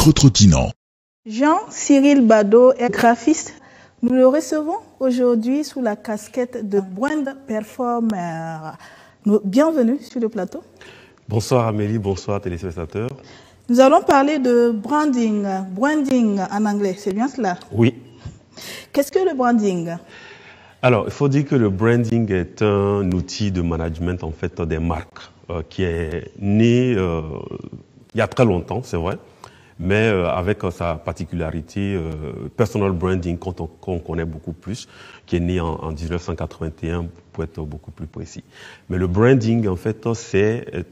micro-trottinant. Jean-Cyril Bado est graphiste. Nous le recevons aujourd'hui sous la casquette de Brand Performer. Bienvenue sur le plateau. Bonsoir Amélie, bonsoir téléspectateurs. Nous allons parler de branding en anglais, c'est bien cela? Oui. Qu'est-ce que le branding? Alors, il faut dire que le branding est un outil de management en fait des marques qui est né il y a très longtemps, c'est vrai, mais avec sa particularité personal branding qu'on connaît beaucoup plus, qui est né en 1981 pour être beaucoup plus précis. Mais le branding en fait c'est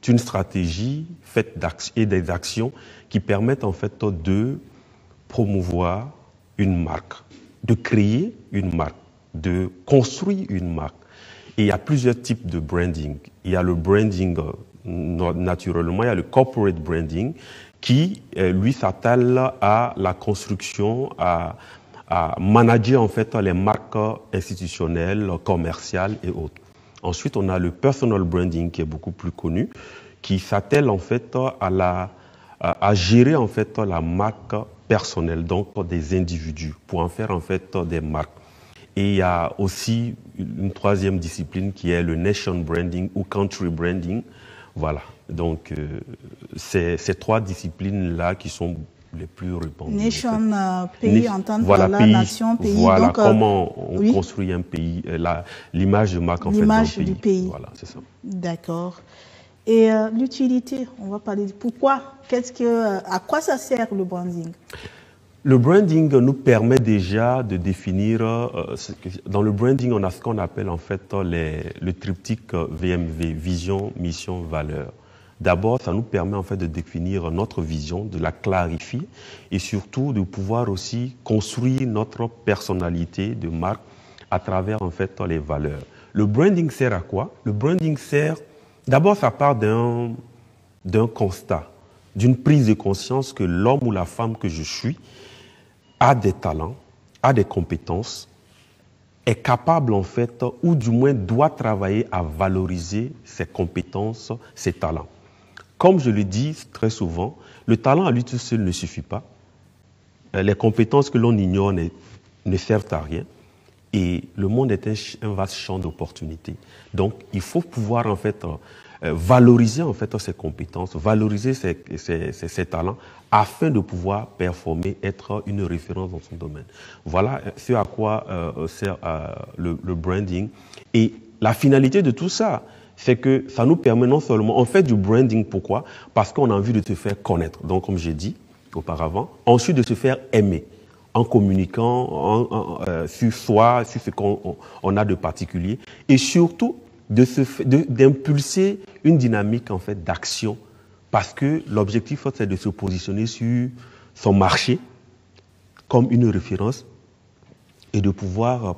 une stratégie faite et des actions qui permettent en fait de promouvoir une marque, de créer une marque, de construire une marque. Et il y a plusieurs types de branding. Il y a le branding naturellement, il y a le corporate branding qui, lui, s'attelle à la construction, à manager en fait les marques institutionnelles, commerciales et autres. Ensuite, on a le personal branding qui est beaucoup plus connu, qui s'attelle en fait à gérer en fait la marque personnelle, donc des individus, pour en faire en fait des marques. Et il y a aussi une troisième discipline qui est le nation branding ou country branding. Voilà. Donc, c'est ces trois disciplines-là qui sont les plus répandues. Nation, pays, entendre voilà, par pays, la nation, pays. Voilà, donc, comment on oui. construit un pays, l'image de marque en fait L'image d'un du pays. Voilà, c'est ça. D'accord. Et l'utilité, on va parler de pourquoi, à quoi ça sert le branding? Le branding nous permet déjà de définir, dans le branding, on a ce qu'on appelle en fait le triptyque VMV, vision, mission, valeur. D'abord, ça nous permet en fait de définir notre vision, de la clarifier et surtout de pouvoir aussi construire notre personnalité de marque à travers en fait les valeurs. Le branding sert à quoi? Le branding sert, d'abord ça part d'un constat, d'une prise de conscience que l'homme ou la femme que je suis a des talents, a des compétences, est capable en fait, ou du moins doit travailler à valoriser ses compétences, ses talents. Comme je le dis très souvent, le talent à lui tout seul ne suffit pas. Les compétences que l'on ignore ne servent à rien. Et le monde est un vaste champ d'opportunités. Donc, il faut pouvoir en fait valoriser en fait ses compétences, valoriser ses talents, afin de pouvoir performer, être une référence dans son domaine. Voilà ce à quoi sert le branding. Et la finalité de tout ça, c'est que ça nous permet non seulement, on fait du branding, pourquoi? Parce qu'on a envie de se faire connaître, donc comme j'ai dit auparavant, ensuite de se faire aimer, en communiquant sur soi, sur ce qu'on a de particulier, et surtout d'impulser une dynamique en fait d'action, parce que l'objectif c'est de se positionner sur son marché comme une référence et de pouvoir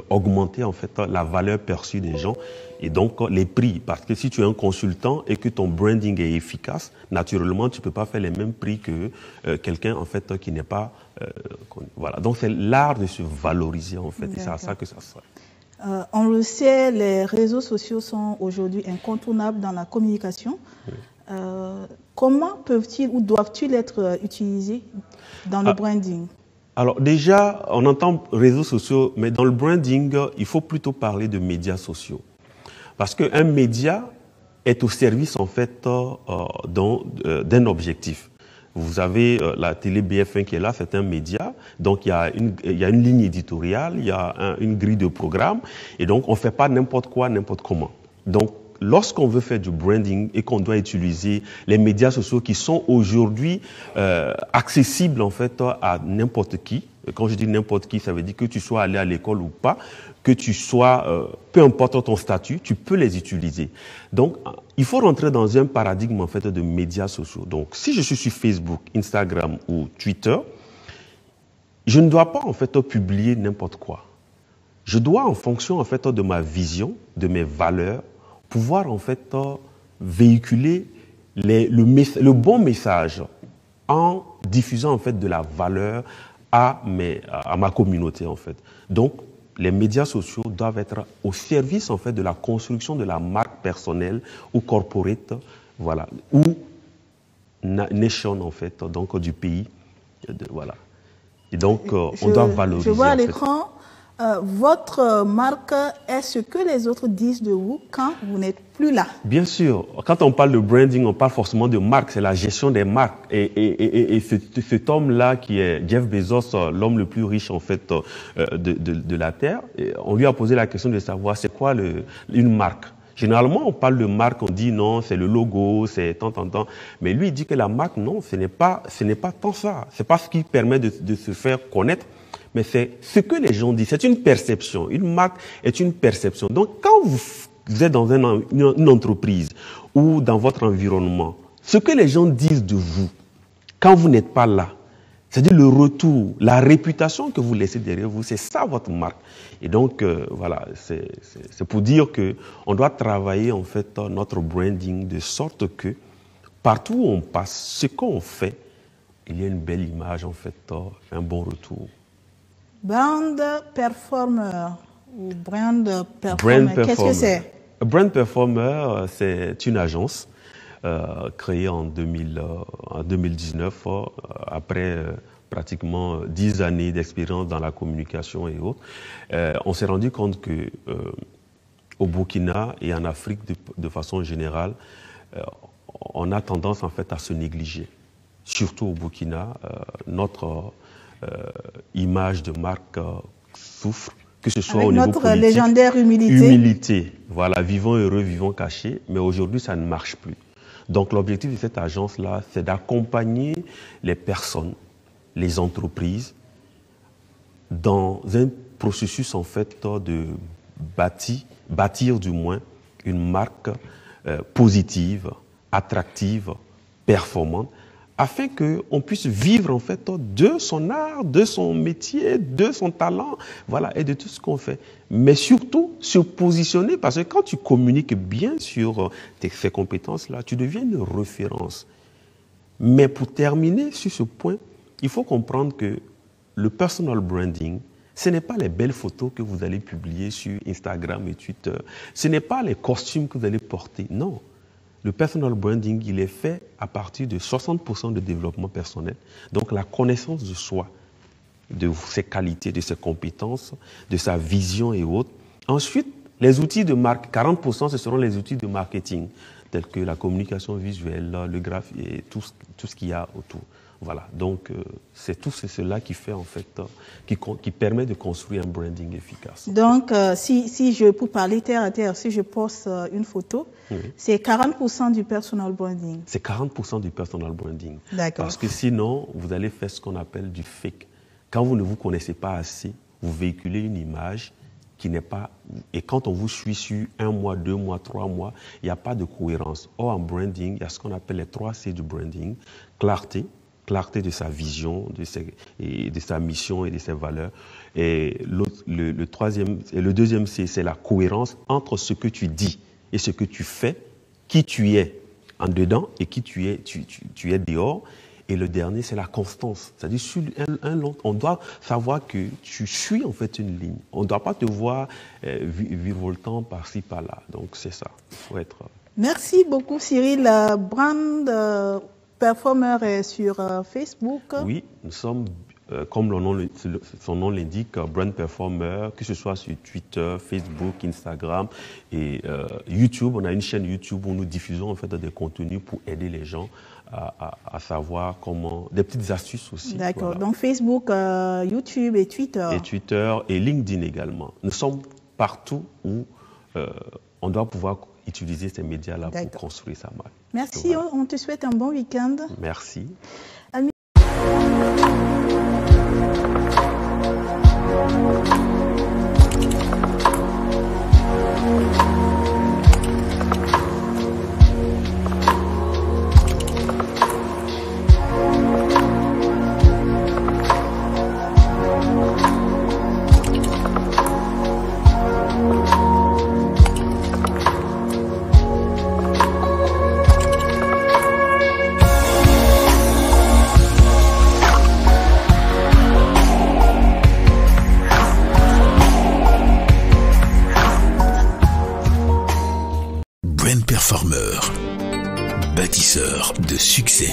augmenter en fait la valeur perçue des gens et donc les prix, parce que si tu es un consultant et que ton branding est efficace, naturellement tu peux pas faire les mêmes prix que quelqu'un en fait qui n'est pas voilà. Donc c'est l'art de se valoriser en fait, et c'est à ça que ça sert. On le sait, les réseaux sociaux sont aujourd'hui incontournables dans la communication. Oui. Comment peuvent-ils ou doivent-ils être utilisés dans le branding? Alors déjà, on entend réseaux sociaux, mais dans le branding, il faut plutôt parler de médias sociaux. Parce qu'un média est au service en fait d'un objectif. Vous avez la télé BF1 qui est là, c'est un média, donc il y a une ligne éditoriale, il y a une grille de programme, et donc on ne fait pas n'importe quoi, n'importe comment. Donc lorsqu'on veut faire du branding et qu'on doit utiliser les médias sociaux qui sont aujourd'hui accessibles en fait à n'importe qui, quand je dis n'importe qui, ça veut dire que tu sois allé à l'école ou pas, que tu sois, peu importe ton statut, tu peux les utiliser. Donc, il faut rentrer dans un paradigme en fait de médias sociaux. Donc, si je suis sur Facebook, Instagram ou Twitter, je ne dois pas en fait publier n'importe quoi. Je dois, en fonction en fait de ma vision, de mes valeurs, pouvoir en fait véhiculer le bon message en diffusant en fait de la valeur à ma communauté en fait. Donc, les médias sociaux doivent être au service en fait de la construction de la marque personnelle ou corporate, voilà, ou nation, en fait, donc du pays. Voilà. Et donc, on doit valoriser. Je vois à l'écran, votre marque est ce que les autres disent de vous quand vous n'êtes plus là. Bien sûr. Quand on parle de branding, on parle forcément de marque. C'est la gestion des marques. Et cet homme-là, qui est Jeff Bezos, l'homme le plus riche, en fait, de la Terre, on lui a posé la question de savoir c'est quoi une marque. Généralement, on parle de marque, on dit non, c'est le logo, c'est tant. Mais lui, il dit que la marque, non, ce n'est pas tant ça. C'est pas ce qui permet de se faire connaître, mais c'est ce que les gens disent. C'est une perception. Une marque est une perception. Donc, quand vous êtes dans une entreprise ou dans votre environnement, ce que les gens disent de vous, quand vous n'êtes pas là, c'est-à-dire le retour, la réputation que vous laissez derrière vous, c'est ça votre marque. Et donc, voilà, c'est pour dire que on doit travailler en fait notre branding de sorte que partout où on passe, ce qu'on fait, il y a une belle image en fait, un bon retour. Brand performer ou brand performer, qu'est-ce que c'est? Brand performer, c'est une agence créée en 2019 après pratiquement 10 années d'expérience dans la communication et autres. On s'est rendu compte que au Burkina et en Afrique de façon générale, on a tendance en fait à se négliger. Surtout au Burkina, notre image de marque souffre, que ce soit au niveau politique. Notre légendaire humilité. Humilité, voilà, vivons heureux, vivons cachés, mais aujourd'hui ça ne marche plus. Donc l'objectif de cette agence-là, c'est d'accompagner les personnes, les entreprises, dans un processus en fait de bâtir du moins une marque positive, attractive, performante, afin qu'on puisse vivre en fait de son art, de son métier, de son talent, voilà, et de tout ce qu'on fait. Mais surtout, se positionner, parce que quand tu communiques bien sur ces compétences-là, tu deviens une référence. Mais pour terminer sur ce point, il faut comprendre que le personal branding, ce n'est pas les belles photos que vous allez publier sur Instagram et Twitter. Ce n'est pas les costumes que vous allez porter, non. Le personal branding, il est fait à partir de 60% de développement personnel. Donc la connaissance de soi, de ses qualités, de ses compétences, de sa vision et autres. Ensuite, les outils de marque, 40% ce seront les outils de marketing, tels que la communication visuelle, le graphique et tout ce qu'il y a autour. Voilà, donc c'est tout cela qui fait en fait, qui permet de construire un branding efficace. Donc, pour parler terre à terre, si je poste une photo, oui, c'est 40% du personal branding. C'est 40% du personal branding. D'accord. Parce que sinon, vous allez faire ce qu'on appelle du fake. Quand vous ne vous connaissez pas assez, vous véhiculez une image qui n'est pas... Et quand on vous suit sur 1 mois, 2 mois, 3 mois, il n'y a pas de cohérence. Or, en branding, il y a ce qu'on appelle les 3 C du branding. Clarté de sa vision, de sa mission et de ses valeurs. Et le deuxième C, c'est la cohérence entre ce que tu dis et ce que tu fais, qui tu es en dedans et qui tu es dehors. Et le dernier, c'est la constance. C'est-à-dire, sur on doit savoir que tu suis en fait une ligne. On ne doit pas te voir virevoltant par-ci, par-là. Donc, c'est ça. Il faut être... Merci beaucoup, Cyril. Brand Performer est sur Facebook. Oui, nous sommes, comme son nom l'indique, Brand Performer, que ce soit sur Twitter, Facebook, Instagram et YouTube. On a une chaîne YouTube où nous diffusons en fait des contenus pour aider les gens à savoir comment, des petites astuces aussi. D'accord, voilà. Donc Facebook, YouTube et Twitter. Et Twitter et LinkedIn également. Nous sommes partout où on doit pouvoir utiliser ces médias-là pour construire sa marque. Merci, voilà. On te souhaite un bon week-end. Merci. bâtisseurs de succès.